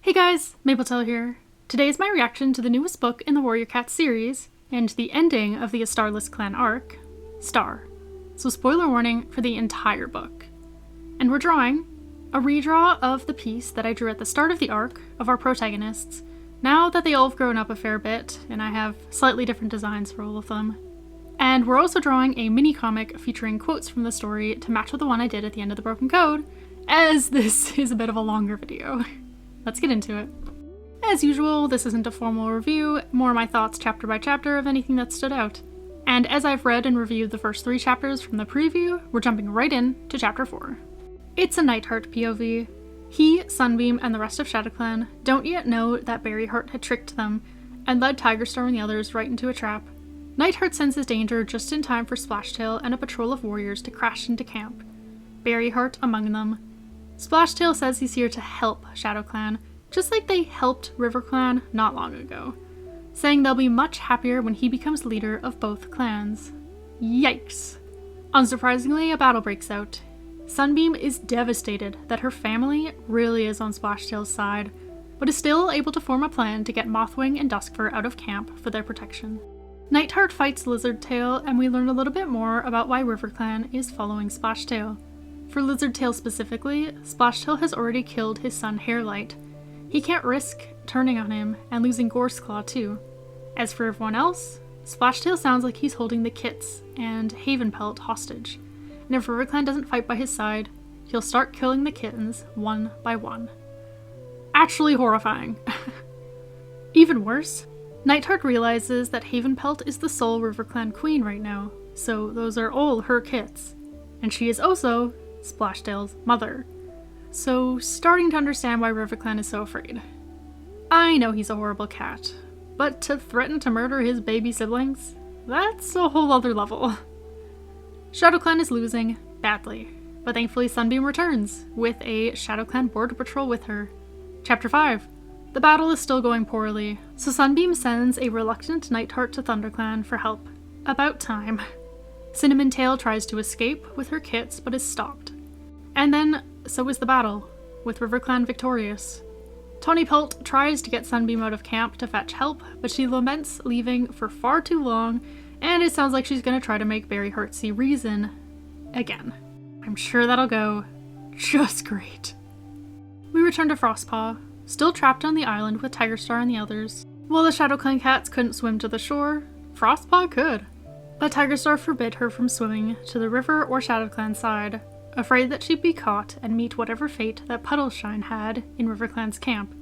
Hey guys, Mapletail here. Today is my reaction to the newest book in the Warrior Cat series, and the ending of the Starless clan arc, Star. So spoiler warning for the entire book. And we're drawing a redraw of the piece that I drew at the start of the arc of our protagonists, now that they all have grown up a fair bit, and I have slightly different designs for all of them. And we're also drawing a mini comic featuring quotes from the story to match with the one I did at the end of the Broken Code, as this is a bit of a longer video. Let's get into it. As usual, this isn't a formal review, more my thoughts chapter by chapter of anything that stood out. And as I've read and reviewed the first 3 chapters from the preview, we're jumping right in to chapter 4. It's a Nightheart POV. He, Sunbeam, and the rest of ShadowClan don't yet know that Berryheart had tricked them and led Tigerstar and the others right into a trap. Nightheart senses danger just in time for Splashtail and a patrol of warriors to crash into camp, Berryheart among them. Splashtail says he's here to help ShadowClan, just like they helped RiverClan not long ago, saying they'll be much happier when he becomes leader of both clans. Yikes! Unsurprisingly, a battle breaks out. Sunbeam is devastated that her family really is on Splashtail's side, but is still able to form a plan to get Mothwing and Duskfur out of camp for their protection. Nightheart fights Lizardtail, and we learn a little bit more about why RiverClan is following Splashtail. For Lizardtail specifically, Splashtail has already killed his son Hairlight. He can't risk turning on him and losing Gorseclaw too. As for everyone else, Splashtail sounds like he's holding the Kits and Havenpelt hostage, and if RiverClan doesn't fight by his side, he'll start killing the kittens one by one. Actually horrifying. Even worse, Nightheart realizes that Havenpelt is the sole RiverClan queen right now, so those are all her kits, and she is also Splashtail's mother. So starting to understand why RiverClan is so afraid. I know he's a horrible cat, but to threaten to murder his baby siblings? That's a whole other level. ShadowClan is losing badly, but thankfully Sunbeam returns, with a ShadowClan border patrol with her. Chapter 5. The battle is still going poorly, so Sunbeam sends a reluctant Nightheart to ThunderClan for help. About time. Cinnamon Tail tries to escape with her kits, but is stopped. And then, so is the battle, with RiverClan victorious. Tony Pelt tries to get Sunbeam out of camp to fetch help, but she laments leaving for far too long, and it sounds like she's gonna try to make Berryheart see reason again. I'm sure that'll go just great. We return to Frostpaw, still trapped on the island with Tigerstar and the others. While the ShadowClan cats couldn't swim to the shore, Frostpaw could. But Tigerstar forbid her from swimming to the river or ShadowClan side, afraid that she'd be caught and meet whatever fate that Puddleshine had in RiverClan's camp.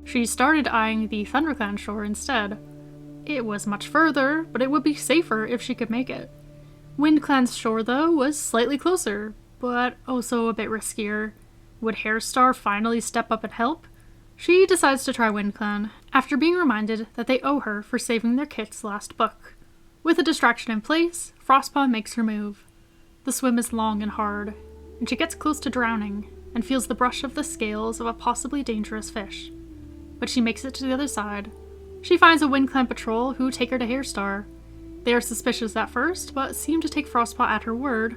She started eyeing the ThunderClan shore instead. It was much further, but it would be safer if she could make it. WindClan's shore, though, was slightly closer, but also a bit riskier. Would Hairstar finally step up and help? She decides to try WindClan, after being reminded that they owe her for saving their kits last book. With a distraction in place, Frostpaw makes her move. The swim is long and hard, and she gets close to drowning, and feels the brush of the scales of a possibly dangerous fish. But she makes it to the other side. She finds a WindClan patrol who take her to Hairstar. They are suspicious at first, but seem to take Frostpaw at her word,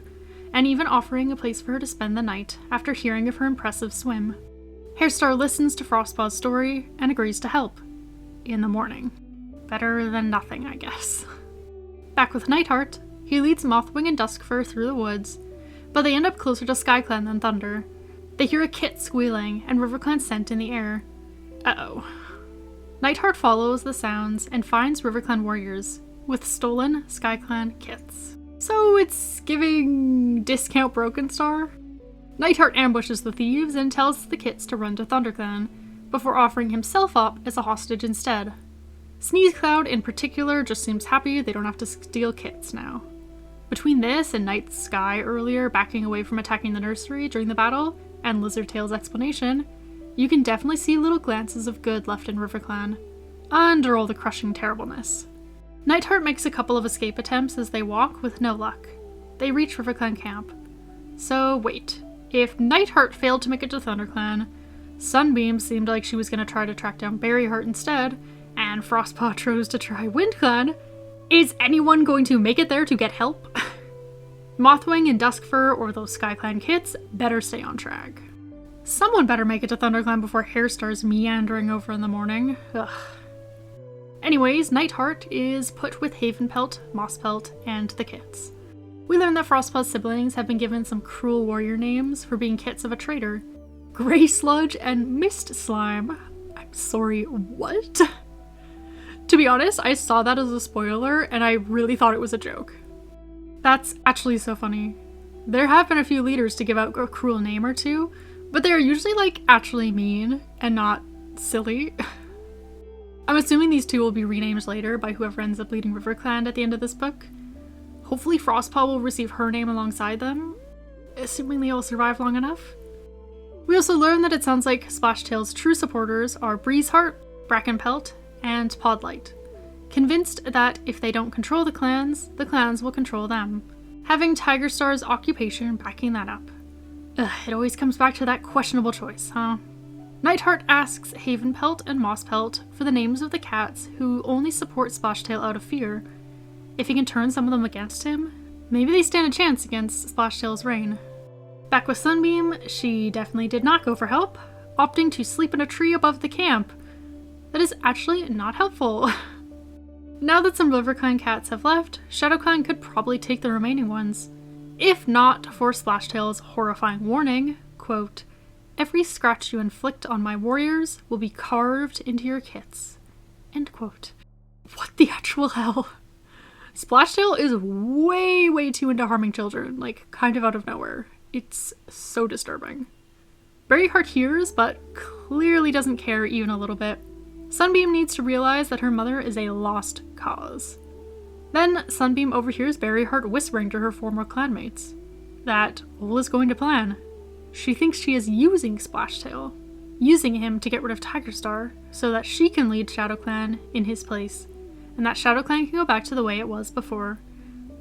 and even offering a place for her to spend the night after hearing of her impressive swim. Hairstar listens to Frostpaw's story and agrees to help. In the morning. Better than nothing, I guess. Back with Nightheart, he leads Mothwing and Duskfur through the woods, but they end up closer to SkyClan than Thunder. They hear a kit squealing and RiverClan scent in the air. Uh-oh. Nightheart follows the sounds and finds RiverClan warriors, with stolen SkyClan kits. So it's giving discount Broken Star? Nightheart ambushes the thieves and tells the kits to run to ThunderClan, before offering himself up as a hostage instead. SneezeCloud in particular just seems happy they don't have to steal kits now. Between this and Night Sky earlier backing away from attacking the nursery during the battle, and Lizardtail's explanation, you can definitely see little glances of good left in RiverClan, under all the crushing terribleness. Nightheart makes a couple of escape attempts as they walk with no luck. They reach RiverClan camp. So wait, if Nightheart failed to make it to ThunderClan, Sunbeam seemed like she was going to try to track down Berryheart instead, and Frostpaw chose to try WindClan. Is anyone going to make it there to get help? Mothwing and Duskfur or those SkyClan kits better stay on track. Someone better make it to ThunderClan before Hairstar's meandering over in the morning. Ugh. Anyways, Nightheart is put with Havenpelt, Mosspelt, and the kits. We learn that Frostpaw's siblings have been given some cruel warrior names for being kits of a traitor. Grey Sludge and Mist Slime. I'm sorry, what? To be honest, I saw that as a spoiler and I really thought it was a joke. That's actually so funny. There have been a few leaders to give out a cruel name or two, but they are usually actually mean and not silly. I'm assuming these two will be renamed later by whoever ends up leading RiverClan at the end of this book. Hopefully Frostpaw will receive her name alongside them, assuming they all survive long enough. We also learn that it sounds like Splashtail's true supporters are Breezeheart, Brackenpelt, and Podlight, convinced that if they don't control the clans will control them, having Tigerstar's occupation backing that up. It always comes back to that questionable choice, huh? Nightheart asks Havenpelt and Mosspelt for the names of the cats who only support Splashtail out of fear. If he can turn some of them against him, maybe they stand a chance against Splashtail's reign. Back with Sunbeam, she definitely did not go for help, opting to sleep in a tree above the camp. That is actually not helpful. Now that some RiverClan cats have left, ShadowClan could probably take the remaining ones. If not for Splashtail's horrifying warning, quote, "Every scratch you inflict on my warriors will be carved into your kits." End quote. What the actual hell? Splashtail is way too into harming children, kind of out of nowhere. It's so disturbing. Berryheart hears, but clearly doesn't care even a little bit. Sunbeam needs to realize that her mother is a lost cause. Then Sunbeam overhears Berryheart whispering to her former clanmates that all is going to plan. She thinks she is using Splashtail, using him to get rid of Tigerstar so that she can lead ShadowClan in his place, and that ShadowClan can go back to the way it was before.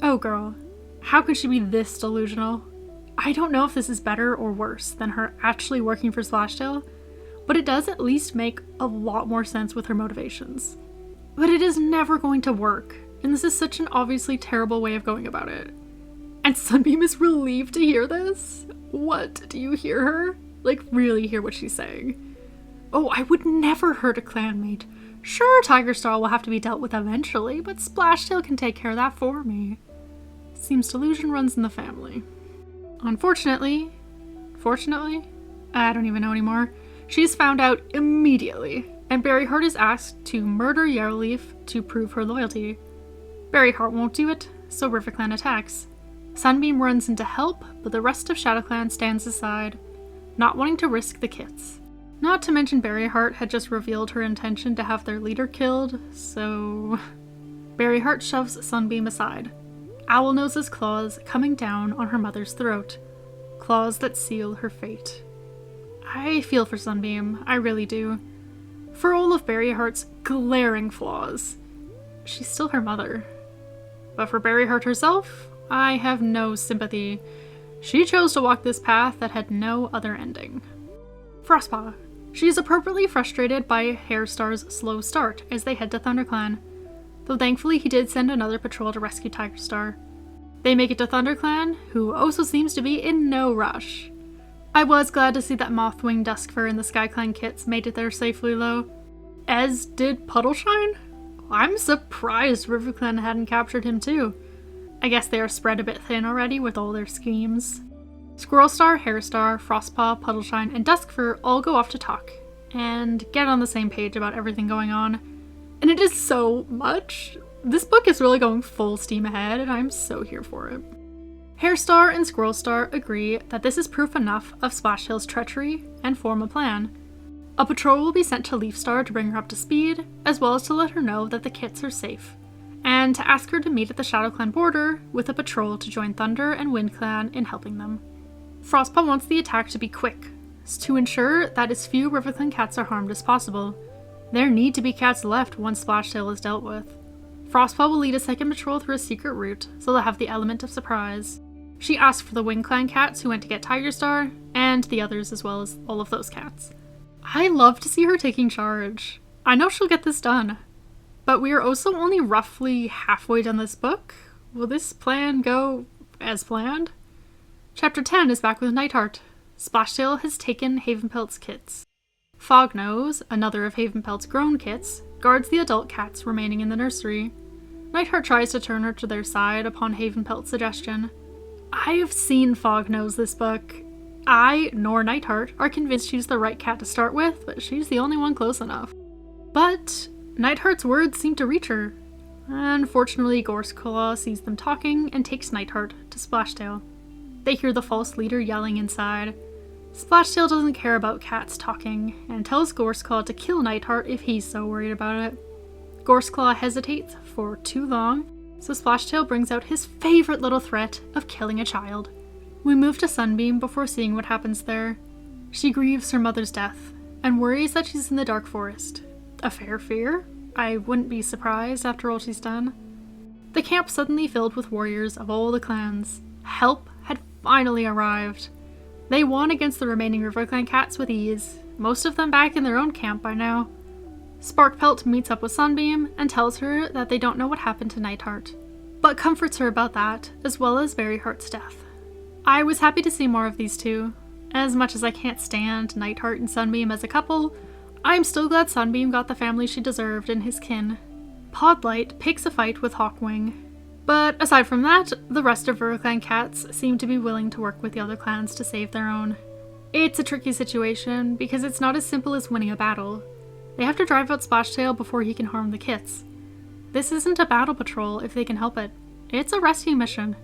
Oh girl, how could she be this delusional? I don't know if this is better or worse than her actually working for Splashtail, but it does at least make a lot more sense with her motivations. But it is never going to work, and this is such an obviously terrible way of going about it. And Sunbeam is relieved to hear this? What? Do you hear her? Really hear what she's saying? Oh, I would never hurt a clanmate. Sure, Tigerstar will have to be dealt with eventually, but Splashtail can take care of that for me. Seems delusion runs in the family. Fortunately, I don't even know anymore. She's found out immediately, and Berryheart is asked to murder Yarrowleaf to prove her loyalty. Berryheart won't do it, so RiverClan attacks. Sunbeam runs in to help, but the rest of ShadowClan stands aside, not wanting to risk the kits. Not to mention Berryheart had just revealed her intention to have their leader killed, so... Berryheart shoves Sunbeam aside. Owlnose's claws coming down on her mother's throat. Claws that seal her fate. I feel for Sunbeam, I really do. For all of Berryheart's glaring flaws, she's still her mother. But for Berryheart herself, I have no sympathy. She chose to walk this path that had no other ending. Frostpaw. She is appropriately frustrated by Hairstar's slow start as they head to ThunderClan, though thankfully he did send another patrol to rescue Tigerstar. They make it to ThunderClan, who also seems to be in no rush. I was glad to see that Mothwing, Duskfur, and the SkyClan kits made it there safely though, as did Puddleshine. I'm surprised RiverClan hadn't captured him too. I guess they are spread a bit thin already with all their schemes. Squirrelstar, Hairstar, Frostpaw, Puddleshine, and Duskfur all go off to talk and get on the same page about everything going on. And it is so much. This book is really going full steam ahead, and I'm so here for it. Hairstar and Squirrelstar agree that this is proof enough of Splashtail's treachery and form a plan. A patrol will be sent to Leafstar to bring her up to speed, as well as to let her know that the kits are safe, and to ask her to meet at the ShadowClan border with a patrol to join Thunder and WindClan in helping them. Frostpaw wants the attack to be quick, to ensure that as few RiverClan cats are harmed as possible. There need to be cats left once Splashtail is dealt with. Frostpaw will lead a second patrol through a secret route, so they'll have the element of surprise. She asks for the WindClan cats who went to get Tigerstar, and the others as well as all of those cats. I love to see her taking charge. I know she'll get this done. But we are also only roughly halfway done this book. Will this plan go as planned? Chapter 10 is back with Nightheart. Splashtail has taken Havenpelt's kits. Fognose, another of Havenpelt's grown kits, guards the adult cats remaining in the nursery. Nightheart tries to turn her to their side upon Havenpelt's suggestion. I have seen Fognose this book. I, nor Nightheart, are convinced she's the right cat to start with, but she's the only one close enough. But Nightheart's words seem to reach her. Unfortunately, Gorseclaw sees them talking and takes Nightheart to Splashtail. They hear the false leader yelling inside. Splashtail doesn't care about cats talking, and tells Gorseclaw to kill Nightheart if he's so worried about it. Gorseclaw hesitates for too long, so Splashtail brings out his favorite little threat of killing a child. We move to Sunbeam before seeing what happens there. She grieves her mother's death, and worries that she's in the Dark Forest. A fair fear? I wouldn't be surprised after all she's done. The camp suddenly filled with warriors of all the clans. Help had finally arrived. They won against the remaining RiverClan cats with ease, most of them back in their own camp by now. Sparkpelt meets up with Sunbeam and tells her that they don't know what happened to Nightheart, but comforts her about that, as well as Berryheart's death. I was happy to see more of these two. As much as I can't stand Nightheart and Sunbeam as a couple, I'm still glad Sunbeam got the family she deserved in his kin. Podlight picks a fight with Hawkwing. But aside from that, the rest of RiverClan cats seem to be willing to work with the other clans to save their own. It's a tricky situation, because it's not as simple as winning a battle. They have to drive out Splashtail before he can harm the kits. This isn't a battle patrol if they can help it. It's a rescue mission.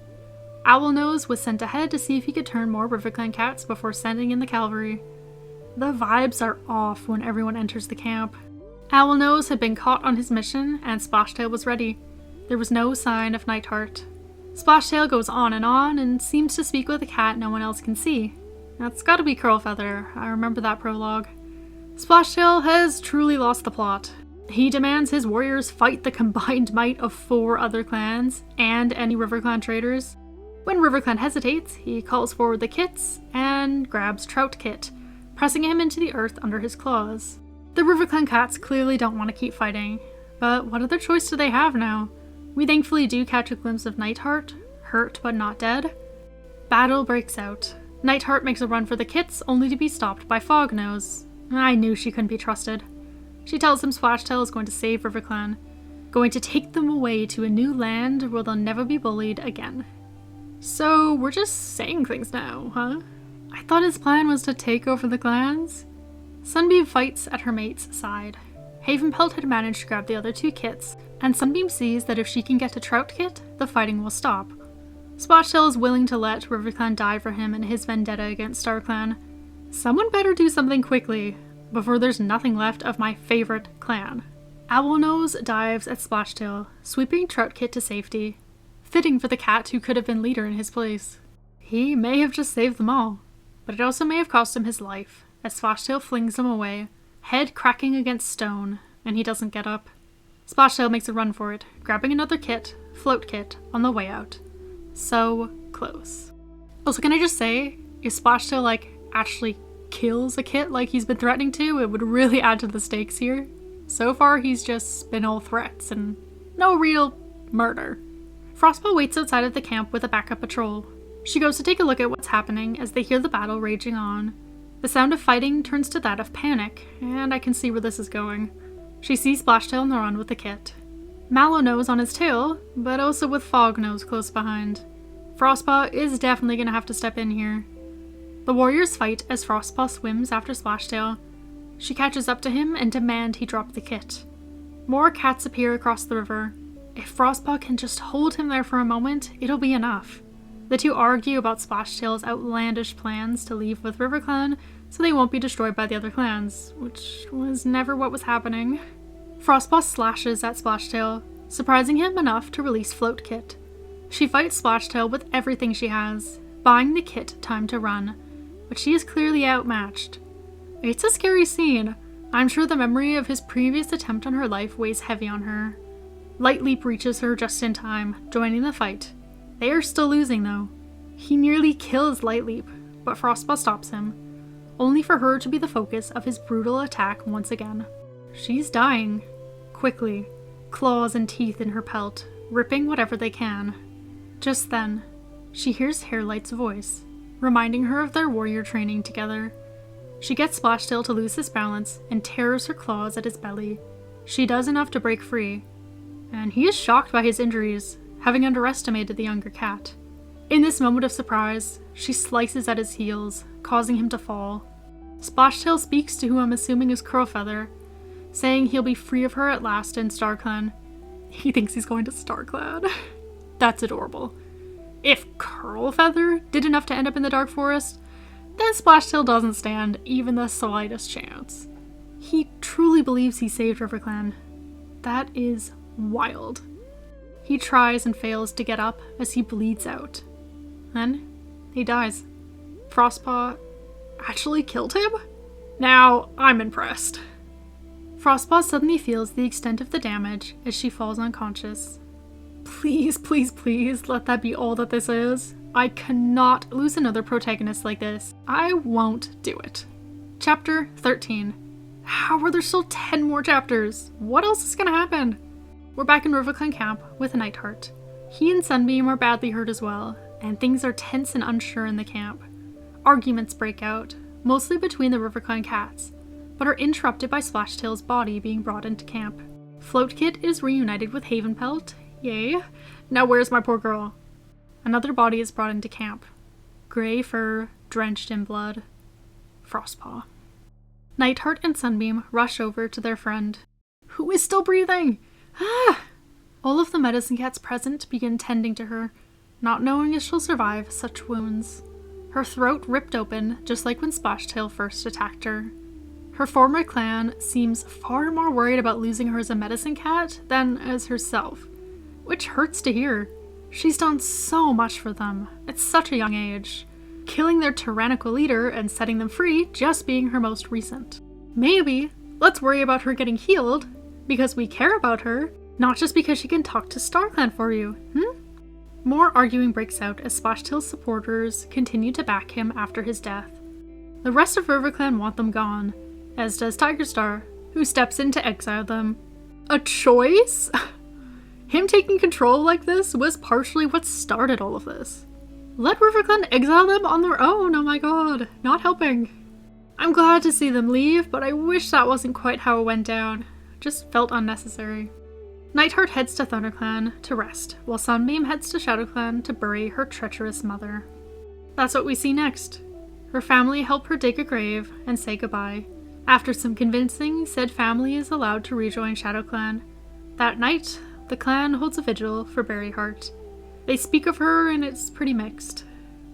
Owlnose was sent ahead to see if he could turn more RiverClan cats before sending in the cavalry. The vibes are off when everyone enters the camp. Owlnose had been caught on his mission, and Splashtail was ready. There was no sign of Nightheart. Splashtail goes on and seems to speak with a cat no one else can see. That's gotta be Curlfeather, I remember that prologue. Splashtail has truly lost the plot. He demands his warriors fight the combined might of 4 other clans, and any RiverClan traders. When RiverClan hesitates, he calls forward the kits, and grabs Trout Kit, pressing him into the earth under his claws. The RiverClan cats clearly don't want to keep fighting, but what other choice do they have now? We thankfully do catch a glimpse of Nightheart, hurt but not dead. Battle breaks out. Nightheart makes a run for the kits, only to be stopped by Fognose. I knew she couldn't be trusted. She tells him Splashtail is going to save RiverClan, going to take them away to a new land where they'll never be bullied again. So we're just saying things now, huh? I thought his plan was to take over the clans? Sunbeam fights at her mate's side. Havenpelt had managed to grab the other 2 kits, and Sunbeam sees that if she can get to Trout Kit, the fighting will stop. Splashtail is willing to let RiverClan die for him in his vendetta against StarClan. Someone better do something quickly, before there's nothing left of my favorite clan. Owlnose dives at Splashtail, sweeping Trout Kit to safety. Fitting for the cat who could have been leader in his place. He may have just saved them all, but it also may have cost him his life, as Splashtail flings him away, head cracking against stone, and he doesn't get up. Splashtail makes a run for it, grabbing another kit, Float Kit, on the way out. So close. Also, can I just say, if Splashtail, actually kills a kit like he's been threatening to, it would really add to the stakes here. So far, he's just been all threats and no real murder. Frostpaw waits outside of the camp with a backup patrol. She goes to take a look at what's happening as they hear the battle raging on. The sound of fighting turns to that of panic, and I can see where this is going. She sees Splashtail on the run with the kit. Mallownose on his tail, but also with Fognose close behind. Frostpaw is definitely going to have to step in here. The warriors fight as Frostpaw swims after Splashtail. She catches up to him and demands he drop the kit. More cats appear across the river. If Frostpaw can just hold him there for a moment, it'll be enough. The two argue about Splashtail's outlandish plans to leave with RiverClan so they won't be destroyed by the other clans, which was never what was happening. Frostpaw slashes at Splashtail, surprising him enough to release Float Kit. She fights Splashtail with everything she has, buying the kit time to run, but she is clearly outmatched. It's a scary scene. I'm sure the memory of his previous attempt on her life weighs heavy on her. Lightleap reaches her just in time, joining the fight. They are still losing though. He nearly kills Lightleap, but Frostpaw stops him, only for her to be the focus of his brutal attack once again. She's dying. Quickly, claws and teeth in her pelt, ripping whatever they can. Just then, she hears Hairlight's voice. reminding her of their warrior training together. She gets Splashtail to lose his balance and tears her claws at his belly. She does enough to break free, and he is shocked by his injuries, having underestimated the younger cat. In this moment of surprise, she slices at his heels, causing him to fall. Splashtail speaks to who I'm assuming is Curlfeather, saying he'll be free of her at last in StarClan. He thinks he's going to StarClan. That's adorable. If Curlfeather did enough to end up in the Dark Forest, then Splashtail doesn't stand even the slightest chance. He truly believes he saved RiverClan. That is wild. He tries and fails to get up as he bleeds out. Then, he dies. Frostpaw actually killed him? Now, I'm impressed. Frostpaw suddenly feels the extent of the damage as she falls unconscious. Please, please, please, let that be all that this is. I cannot lose another protagonist like this. I won't do it. Chapter 13. How are there still 10 more chapters? What else is gonna happen? We're back in RiverClan camp with Nightheart. He and Sunbeam are badly hurt as well, and things are tense and unsure in the camp. Arguments break out, mostly between the RiverClan cats, but are interrupted by Splashtail's body being brought into camp. Floatkit is reunited with Havenpelt. Yay. Now where's my poor girl? Another body is brought into camp. Gray fur, drenched in blood. Frostpaw. Nightheart and Sunbeam rush over to their friend, who is still breathing. Ah! All of the medicine cats present begin tending to her, not knowing if she'll survive such wounds. Her throat ripped open, just like when Splashtail first attacked her. Her former clan seems far more worried about losing her as a medicine cat than as herself, which hurts to hear. She's done so much for them at such a young age, killing their tyrannical leader and setting them free just being her most recent. Maybe let's worry about her getting healed because we care about her, not just because she can talk to StarClan for you, More arguing breaks out as Splashtail's supporters continue to back him after his death. The rest of RiverClan want them gone, as does Tigerstar, who steps in to exile them. A choice? Him taking control like this was partially what started all of this. Let RiverClan exile them on their own, oh my god, not helping. I'm glad to see them leave, but I wish that wasn't quite how it went down. Just felt unnecessary. Nightheart heads to ThunderClan to rest, while Sunbeam heads to ShadowClan to bury her treacherous mother. That's what we see next. Her family help her dig a grave and say goodbye. After some convincing, said family is allowed to rejoin ShadowClan. That night, the clan holds a vigil for Berryheart. They speak of her and it's pretty mixed,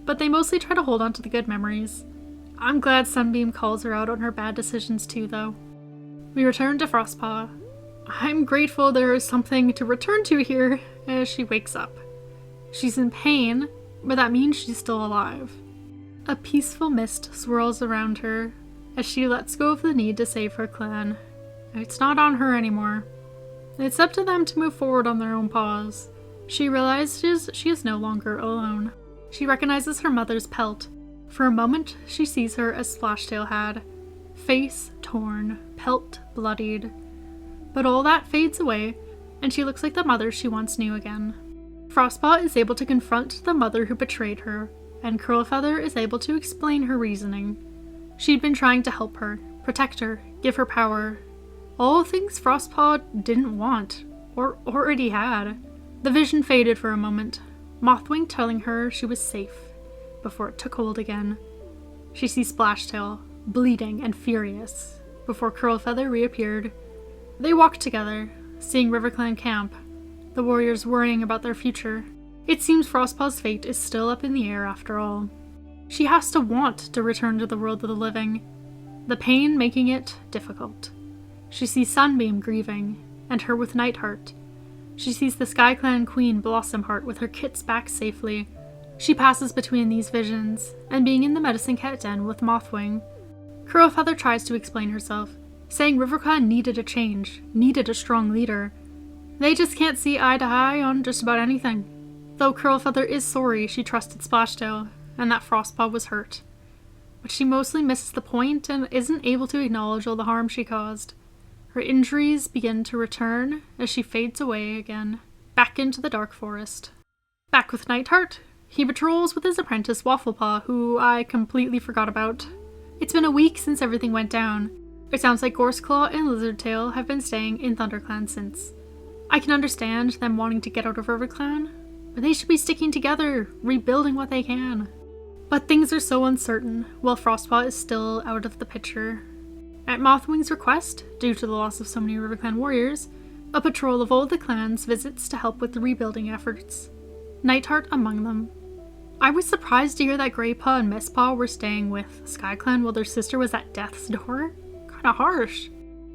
but they mostly try to hold on to the good memories. I'm glad Sunbeam calls her out on her bad decisions too, though. We return to Frostpaw. I'm grateful there is something to return to here as she wakes up. She's in pain, but that means she's still alive. A peaceful mist swirls around her as she lets go of the need to save her clan. It's not on her anymore. It's up to them to move forward on their own paws. She realizes she is no longer alone. She recognizes her mother's pelt. For a moment, she sees her as Splashtail had. Face torn, pelt bloodied. But all that fades away, and she looks like the mother she once knew again. Frostpaw is able to confront the mother who betrayed her, and Curlfeather is able to explain her reasoning. She'd been trying to help her, protect her, give her power. All things Frostpaw didn't want, or already had. The vision faded for a moment, Mothwing telling her she was safe, before it took hold again. She sees Splashtail, bleeding and furious, before Curlfeather reappeared. They walked together, seeing RiverClan camp, the warriors worrying about their future. It seems Frostpaw's fate is still up in the air after all. She has to want to return to the world of the living, the pain making it difficult. She sees Sunbeam grieving, and her with Nightheart. She sees the SkyClan Queen Blossomheart with her kits back safely. She passes between these visions, and being in the medicine cat den with Mothwing. Curlfeather tries to explain herself, saying RiverClan needed a change, needed a strong leader. They just can't see eye to eye on just about anything. Though Curlfeather is sorry she trusted Splashtail, and that Frostpaw was hurt. But she mostly misses the point and isn't able to acknowledge all the harm she caused. Her injuries begin to return as she fades away again, back into the dark forest. Back with Nightheart, He patrols with his apprentice Wafflepaw, who I completely forgot about. It's been a week since everything went down. It sounds like Gorseclaw and Lizardtail have been staying in ThunderClan since. I can understand them wanting to get out of RiverClan, but they should be sticking together, rebuilding what they can. But things are so uncertain, while Frostpaw is still out of the picture. At Mothwing's request, due to the loss of so many RiverClan warriors, a patrol of all the clans visits to help with the rebuilding efforts. Nightheart among them. I was surprised to hear that Greypaw and Mistpaw were staying with SkyClan while their sister was at death's door. Kinda harsh.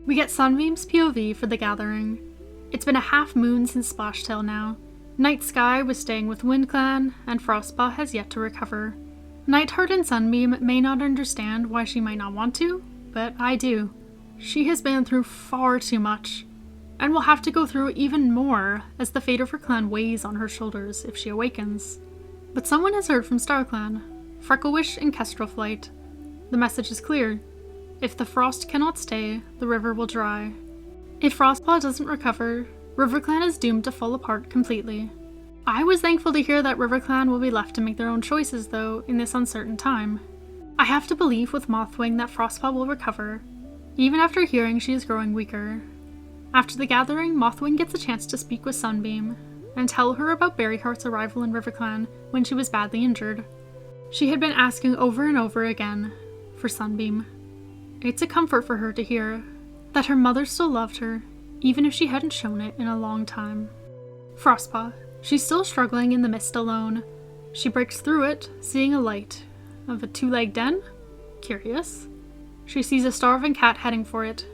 We get Sunbeam's POV for the gathering. It's been a half moon since Splashtail now. Night Sky was staying with WindClan, and Frostpaw has yet to recover. Nightheart and Sunbeam may not understand why she might not want to, but I do. She has been through far too much, and will have to go through even more as the fate of her clan weighs on her shoulders if she awakens. But someone has heard from StarClan, Frecklewish and Kestrelflight. The message is clear. If the frost cannot stay, the river will dry. If Frostpaw doesn't recover, RiverClan is doomed to fall apart completely. I was thankful to hear that RiverClan will be left to make their own choices, though, in this uncertain time. I have to believe with Mothwing that Frostpaw will recover, even after hearing she is growing weaker. After the gathering, Mothwing gets a chance to speak with Sunbeam, and tell her about Berryheart's arrival in RiverClan when she was badly injured. She had been asking over and over again for Sunbeam. It's a comfort for her to hear that her mother still loved her, even if she hadn't shown it in a long time. Frostpaw. She's still struggling in the mist alone. She breaks through it, seeing a light. Of a two-legged den? Curious. She sees a starving cat heading for it.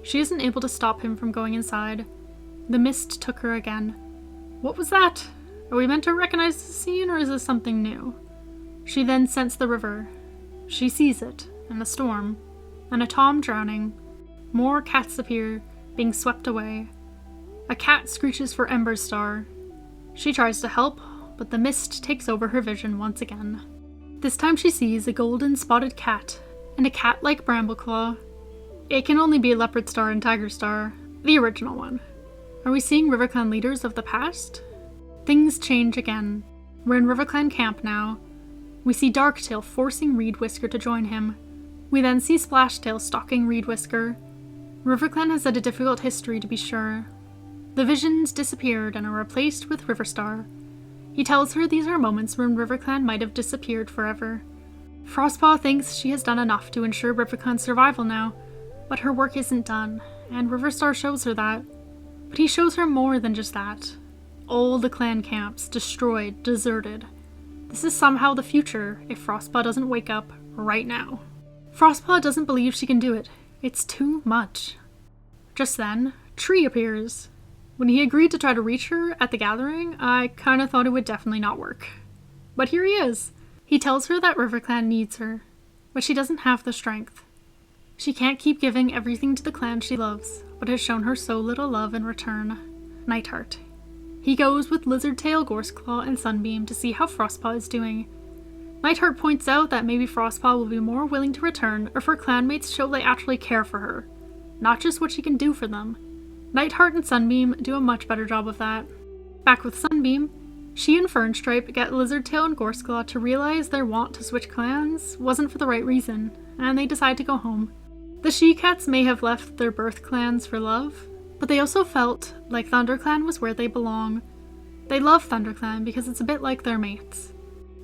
She isn't able to stop him from going inside. The mist took her again. What was that? Are we meant to recognize the scene, or is this something new? She then scents the river. She sees it, and a storm, and a Tom drowning. More cats appear, being swept away. A cat screeches for Emberstar. She tries to help, but the mist takes over her vision once again. This time she sees a golden spotted cat, and a cat like Brambleclaw. It can only be Leopardstar and Tigerstar, the original one. Are we seeing RiverClan leaders of the past? Things change again. We're in RiverClan camp now. We see Darktail forcing Reedwhisker to join him. We then see Splashtail stalking Reedwhisker. RiverClan has had a difficult history, to be sure. The visions disappeared and are replaced with Riverstar. He tells her these are moments when RiverClan might have disappeared forever. Frostpaw thinks she has done enough to ensure RiverClan's survival now, but her work isn't done, and Riverstar shows her that. But he shows her more than just that. All the clan camps, destroyed, deserted. This is somehow the future if Frostpaw doesn't wake up right now. Frostpaw doesn't believe she can do it. It's too much. Just then, Tree appears. When he agreed to try to reach her at the gathering, I kinda thought it would definitely not work. But here he is. He tells her that RiverClan needs her, but she doesn't have the strength. She can't keep giving everything to the clan she loves, but has shown her so little love in return. Nightheart. He goes with Lizardtail, Gorseclaw, and Sunbeam to see how Frostpaw is doing. Nightheart points out that maybe Frostpaw will be more willing to return if her clanmates show they actually care for her, not just what she can do for them. Nightheart and Sunbeam do a much better job of that. Back with Sunbeam, she and Fernstripe get Lizardtail and Gorseclaw to realize their want to switch clans wasn't for the right reason, and they decide to go home. The she-cats may have left their birth clans for love, but they also felt like ThunderClan was where they belong. They love ThunderClan because it's a bit like their mates.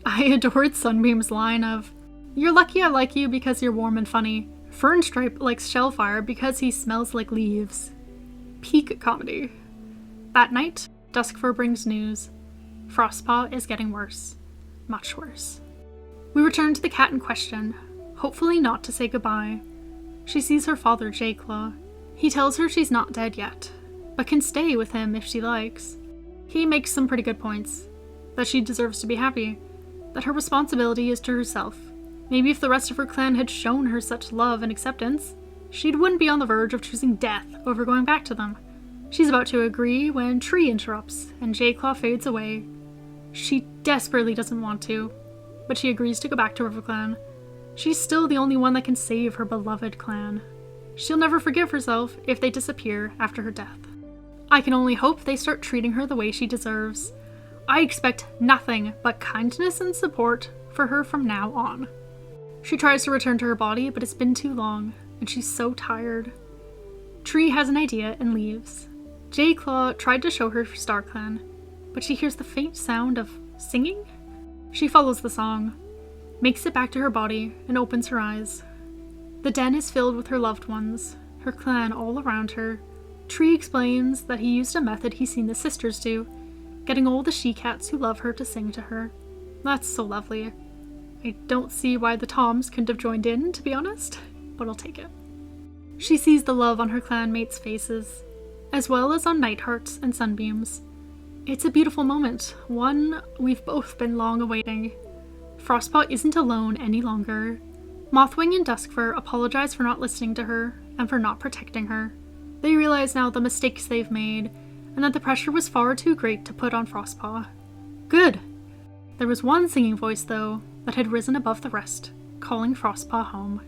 I adored Sunbeam's line of, "You're lucky I like you because you're warm and funny. Fernstripe likes Shellfire because he smells like leaves." Peak comedy. That night, Duskfur brings news. Frostpaw is getting worse. Much worse. We return to the cat in question, hopefully not to say goodbye. She sees her father, Jayclaw. He tells her she's not dead yet, but can stay with him if she likes. He makes some pretty good points. That she deserves to be happy. That her responsibility is to herself. Maybe if the rest of her clan had shown her such love and acceptance, she wouldn't be on the verge of choosing death over going back to them. She's about to agree when Tree interrupts and Jayclaw fades away. She desperately doesn't want to, but she agrees to go back to RiverClan. She's still the only one that can save her beloved clan. She'll never forgive herself if they disappear after her death. I can only hope they start treating her the way she deserves. I expect nothing but kindness and support for her from now on. She tries to return to her body, but it's been too long, and she's so tired. Tree has an idea and leaves. J-Claw tried to show her StarClan, but she hears the faint sound of singing? She follows the song, makes it back to her body, and opens her eyes. The den is filled with her loved ones, her clan all around her. Tree explains that he used a method he's seen the sisters do, getting all the she-cats who love her to sing to her. That's so lovely. I don't see why the Toms couldn't have joined in, to be honest, but I'll take it. She sees the love on her clanmates' faces, as well as on Nightheart's and Sunbeam's. It's a beautiful moment, one we've both been long awaiting. Frostpaw isn't alone any longer. Mothwing and Duskfur apologize for not listening to her and for not protecting her. They realize now the mistakes they've made, and that the pressure was far too great to put on Frostpaw. Good! There was one singing voice, though, that had risen above the rest, calling Frostpaw home.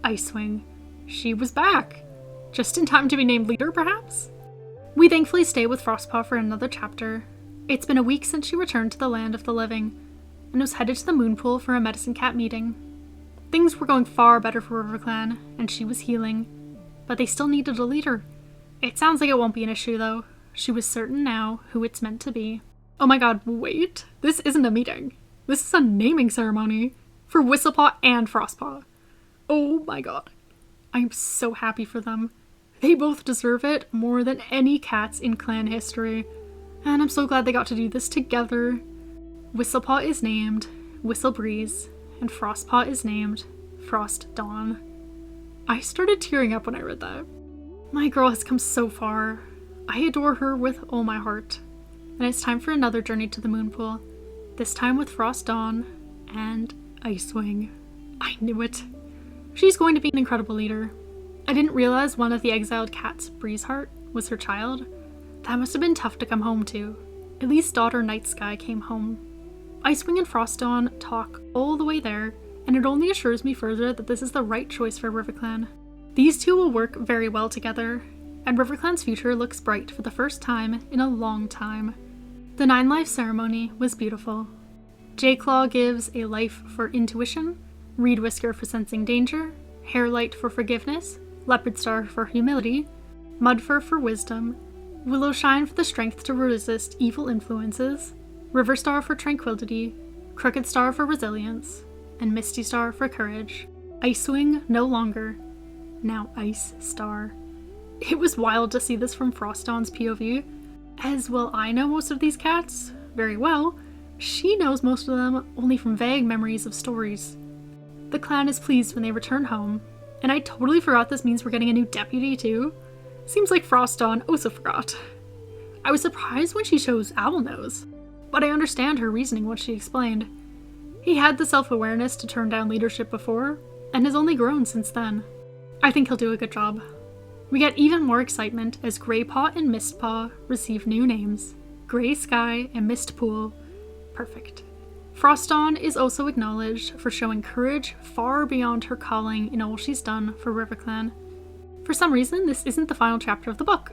Icewing. She was back. Just in time to be named leader, perhaps? We thankfully stay with Frostpaw for another chapter. It's been a week since she returned to the land of the living, and was headed to the Moonpool for a Medicine Cat meeting. Things were going far better for RiverClan, and she was healing, but they still needed a leader. It sounds like it won't be an issue, though. She was certain now who it's meant to be. Oh my god, wait. This isn't a meeting. This is a naming ceremony for Whistlepaw and Frostpaw. Oh my god. I'm so happy for them. They both deserve it more than any cats in clan history, and I'm so glad they got to do this together. Whistlepaw is named Whistlebreeze, and Frostpaw is named Frost Dawn. I started tearing up when I read that. My girl has come so far. I adore her with all my heart. And it's time for another journey to the Moonpool, this time with Frost Dawn and Icewing. I knew it. She's going to be an incredible leader. I didn't realize one of the exiled cats, Breezeheart, was her child. That must have been tough to come home to. At least daughter Night Sky came home. Icewing and Frost Dawn talk all the way there, and it only assures me further that this is the right choice for RiverClan. These two will work very well together, and RiverClan's future looks bright for the first time in a long time. The 9 Life ceremony was beautiful. J-Claw gives a life for intuition, Reed Whisker for sensing danger, Hairlight for forgiveness, Leopard Star for humility, Mudfur for wisdom, Willowshine for the strength to resist evil influences, River Star for tranquility, Crooked Star for resilience, and Misty Star for courage. Icewing no longer, now Ice Star. It was wild to see this from Frost Dawn's POV. As well, I know most of these cats very well. She knows most of them only from vague memories of stories. The clan is pleased when they return home, and I totally forgot this means we're getting a new deputy too. Seems like Frost Dawn also forgot. I was surprised when she chose Owlnose, but I understand her reasoning once she explained. He had the self-awareness to turn down leadership before, and has only grown since then. I think he'll do a good job. We get even more excitement as Greypaw and Mistpaw receive new names. Grey Sky and Mistpool. Perfect. Frost Dawn is also acknowledged for showing courage far beyond her calling in all she's done for RiverClan. For some reason, this isn't the final chapter of the book.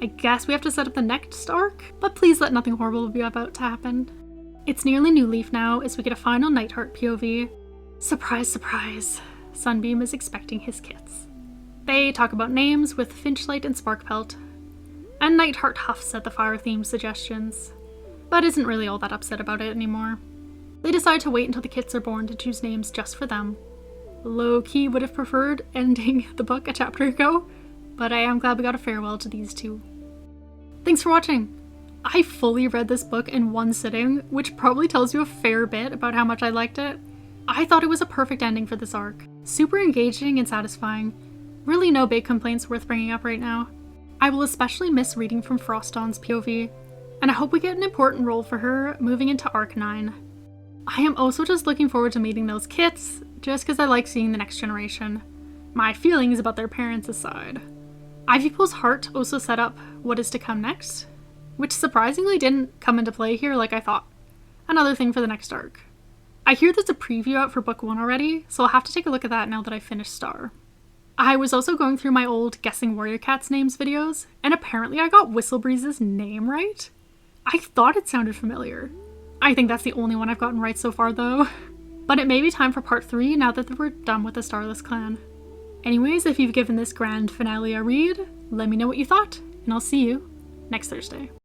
I guess we have to set up the next arc, but please let nothing horrible be about to happen. It's nearly New Leaf now as we get a final Nightheart POV. Surprise, surprise. Sunbeam is expecting his kits. They talk about names with Finchlight and Sparkpelt, and Nightheart huffs at the fire-themed suggestions, but isn't really all that upset about it anymore. They decide to wait until the kits are born to choose names just for them. Low-key would have preferred ending the book a chapter ago, but I am glad we got a farewell to these two. Thanks for watching! I fully read this book in one sitting, which probably tells you a fair bit about how much I liked it. I thought it was a perfect ending for this arc. Super engaging and satisfying. Really no big complaints worth bringing up right now. I will especially miss reading from Frost Dawn's POV, and I hope we get an important role for her moving into Arc 9. I am also just looking forward to meeting those kits, just because I like seeing the next generation. My feelings about their parents aside. Ivypool's heart also set up what is to come next, which surprisingly didn't come into play here like I thought. Another thing for the next arc. I hear there's a preview out for book 1 already, so I'll have to take a look at that now that I've finished Star. I was also going through my old Guessing Warrior Cats names videos, and apparently I got Whistlebreeze's name right. I thought it sounded familiar. I think that's the only one I've gotten right so far, though. But it may be time for part 3 now that we're done with the Starless clan. Anyways, if you've given this grand finale a read, let me know what you thought, and I'll see you next Thursday.